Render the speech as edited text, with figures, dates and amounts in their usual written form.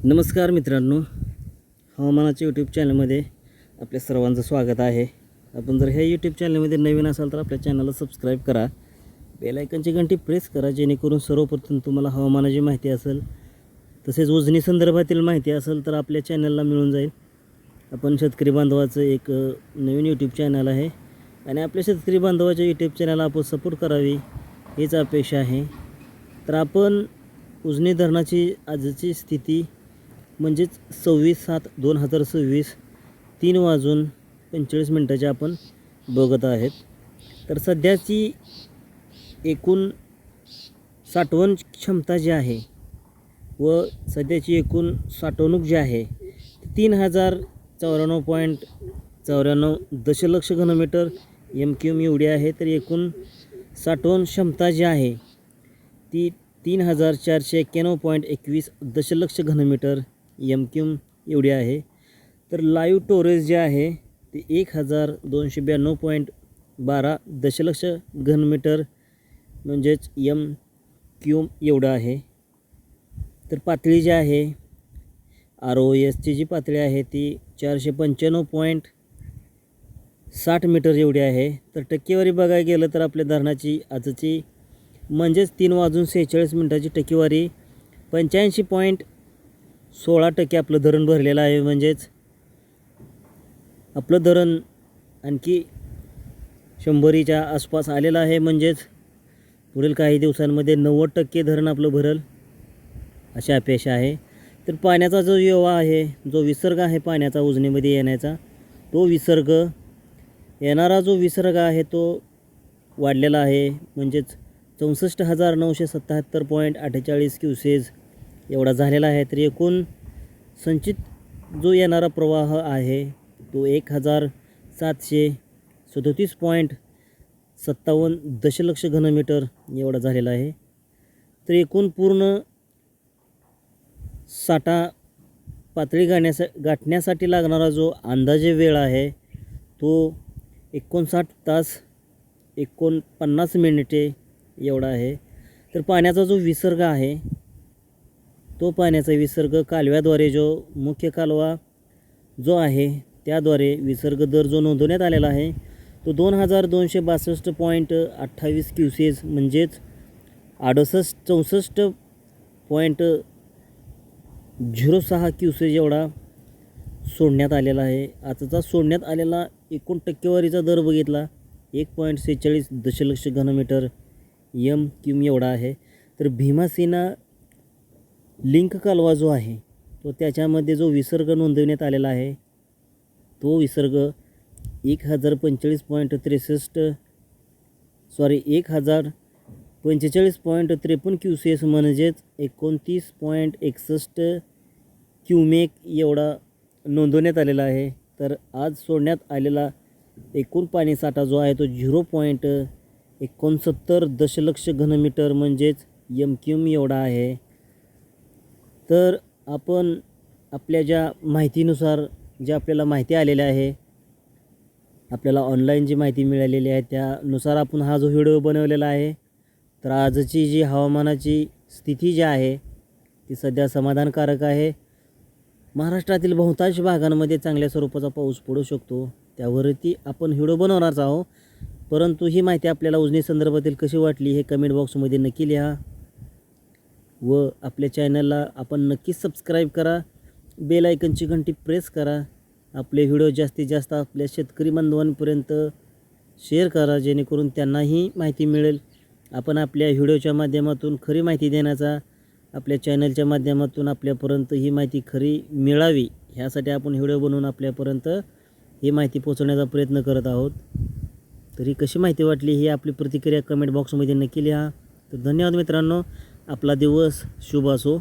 नमस्कार मित्रांनो, हवामानाच्या यूट्यूब चॅनलमध्ये आपल्या सर्वांचं स्वागत आहे. आपण जर ह्या यूट्यूब चॅनलमध्ये नवीन असाल तर आपल्या चॅनलला सबस्क्राईब करा, बेल आयकॉनची घंटी प्रेस करा, जेणेकरून सर्वप्रथम तुम्हाला हवामानाची माहिती असेल तसेच उजनी संदर्भातील माहिती असेल तर आपल्या चॅनलला मिळून जाईल. आपण शेतकरी बांधवाचं एक नवीन यूट्यूब चॅनल आहे आणि आपल्या शेतकरी बांधवाच्या यूट्यूब चॅनलला आपण सपोर्ट करावी हीच अपेक्षा आहे. तर आपण उजनी धरणाची आजची स्थिती म्हणजेच 26/7/2026 3:45 आपण बघत आहेत. तर सध्याची एकूण साठवण क्षमता जी आहे व सध्याची एकूण साठवणूक जी आहे 3094.94 दशलक्ष घनमीटर MQ एवढी आहे. तर एकूण साठवण क्षमता जी आहे ती 3491.21 दशलक्ष घनमीटर MQ एवढी आहे. तर लाईव्ह स्टोरेज जे आहे ते 1292.12 दशलक्ष घनमीटर म्हणजेच MQ एवढं आहे. तर पातळी जी आहे ROSची जी पातळी आहे ती 495.60 मीटर एवढी आहे. तर टक्केवारी बघायला गेलं तर आपल्या धरणाची आजची म्हणजेच 3:46 टक्केवारी 85.16% आपलं धरण भरलेलं आहे. म्हणजेच आपलं धरण आणखी 100च्या आसपास आलेलं आहे. म्हणजेच पुढील काही दिवसांमध्ये 90% धरण आपलं भरल अशी अपेक्षा आहे. तर पाण्याचा जो व्यवहार आहे, जो विसर्ग आहे पाण्याचा उजनीमध्ये येण्याचा, तो येणारा जो विसर्ग आहे तो वाढलेला आहे. म्हणजेच 64,977.48 क्युसेस एवढा झालेला आहे. तर एकूण संचित जो येणारा प्रवाह आहे तो 1737.57 दशलक्ष घनमीटर एवढा झालेला आहे. तर एकूण पूर्ण साठा पातळी गाठण्यासाठी लागणारा जो अंदाजे वेळ आहे तो 59 तास 49 मिनिटे एवढा आहे. तर पाण्याचा जो विसर्ग आहे तो पाण्याचा विसर्ग कालव्याद्वारे जो मुख्य कालवा जो आहे त्याद्वारे विसर्ग दर जो नोंदवण्यात आलेला आहे तो 2262.28 क्युसेस म्हणजेच 64.06 क्युसेस एवढा सोडण्यात आलेला आहे. आजचा सोडण्यात आलेला एकूण टक्केवारीचा दर बघितला 1.46 दशलक्ष घनमीटर MQ एवढा आहे. तर भीमासेना लिंक कालवा जो आहे तो त्याच्यामध्ये जो विसर्ग नोंदवण्यात आलेला आहे तो विसर्ग 1045.53 क्युसेस म्हणजेच 29.61 क्युमेक एवढा नोंदवण्यात आलेला आहे. तर आज सोडण्यात आलेला एकूण पाणीसाठा जो आहे तो 0.69 दशलक्ष घनमीटर म्हणजेच MQ एवढा आहे. तर आपण आपल्या ज्या माहितीनुसार ज्या आपल्याला माहिती आलेल्या आहे, आपल्याला ऑनलाईन जी माहिती मिळालेली आहे त्यानुसार आपण हा जो व्हिडिओ बनवलेला आहे. तर आजची जी हवामानाची स्थिती जी आहे ती सध्या समाधानकारक आहे. महाराष्ट्रातील बहुतांश भागांमध्ये चांगल्या स्वरूपाचा पाऊस पडू शकतो, त्यावरती आपण व्हिडिओ बनवणारच आहोत. परंतु ही माहिती आपल्याला उजनी संदर्भातील कशी वाटली हे कमेंट बॉक्समध्ये नक्की लिहा व आपल्या चॅनलला आपण नक्कीच सबस्क्राईब करा, बेल आयकॉनची घंटी प्रेस करा. आपले व्हिडिओ जास्तीत जास्त आपल्या शेतकरी बांधवांपर्यंत शेअर करा, जेणेकरून त्यांनाही माहिती मिळेल. आपण आपल्या व्हिडिओच्या माध्यमातून खरी माहिती देण्याचा, आपल्या चॅनलच्या माध्यमातून आपल्यापर्यंत ही माहिती खरी मिळावी ह्यासाठी आपण व्हिडिओ बनवून आपल्यापर्यंत ही माहिती पोहोचवण्याचा प्रयत्न करत आहोत. तरी कशी माहिती वाटली ही आपली प्रतिक्रिया कमेंट बॉक्समध्ये नक्की लिहा. तर धन्यवाद मित्रांनो, आपला दिवस शुभ असो.